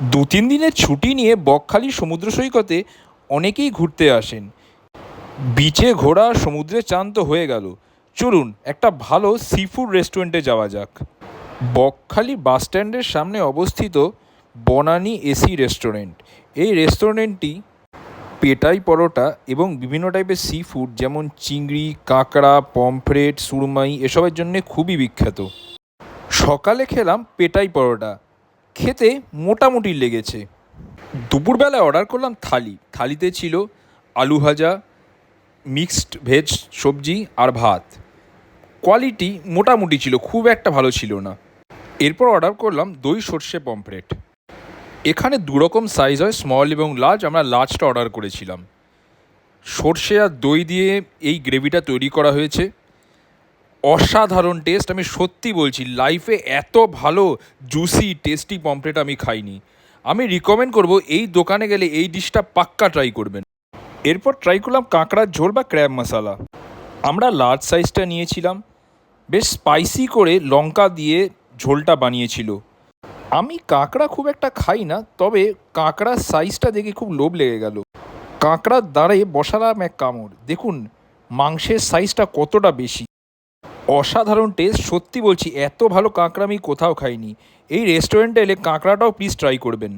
দু-তিন দিনের ছুটি নিয়ে বকখালি সমুদ্র সৈকতে অনেকেই ঘুরতে আসেন। বিচে ঘোরা, সমুদ্রে চান তো হয়ে গেল, চলুন একটা ভালো সি ফুড রেস্টুরেন্টে যাওয়া যাক। বকখালি বাস স্ট্যান্ডের সামনে অবস্থিত বনানী এসি রেস্টুরেন্ট। এই রেস্টুরেন্টটি পেটাই পরোটা এবং বিভিন্ন টাইপের সি ফুড যেমন চিংড়ি, কাঁকড়া, পমফ্রেট, সুরমাই এসবের জন্যে খুবই বিখ্যাত। সকালে খেলাম পেটাই পরোটা, খেতে মোটামুটি লেগেছে। দুপুরবেলায় অর্ডার করলাম থালিতে ছিল আলু ভাজা, মিক্সড ভেজ সবজি আর ভাত। কোয়ালিটি মোটামুটি ছিল, খুব একটা ভালো ছিল না। এরপর অর্ডার করলাম দই সর্ষে পমফ্রেট। এখানে দুরকম সাইজ হয়, স্মল এবং লার্জ। আমরা লার্জটা অর্ডার করেছিলাম। সর্ষে আর দই দিয়ে এই গ্রেভিটা তৈরি করা হয়েছে। অসাধারণ টেস্ট, আমি সত্যি বলছি, লাইফে এত ভালো জুসি টেস্টি পমফ্রেট আমি খাইনি। আমি রিকমেন্ড করব এই দোকানে গেলে এই ডিশটা পাক্কা ট্রাই করবেন। এরপর ট্রাই করলাম কাঁকড়ার ঝোল বা ক্র্যাব মশালা। আমরা লার্জ সাইজটা নিয়েছিলাম, বেশ স্পাইসি করে লঙ্কা দিয়ে ঝোলটা বানিয়েছিল। আমি কাঁকড়া খুব একটা খাই না, তবে কাঁকড়ার সাইজটা দেখে খুব লোভ লেগে গেল। কাঁকড়ার দাঁড়ে বসালাম এক কামড়, দেখুন মাংসের সাইজটা কতটা বেশি। অসাধারণ টেস্ট, সত্যি বলছি এত ভালো কাঁকড়া আমি কোথাও খাইনি। এই রেস্টুরেন্টে এলে কাঁকড়াটাও প্লিজ ট্রাই করবেন।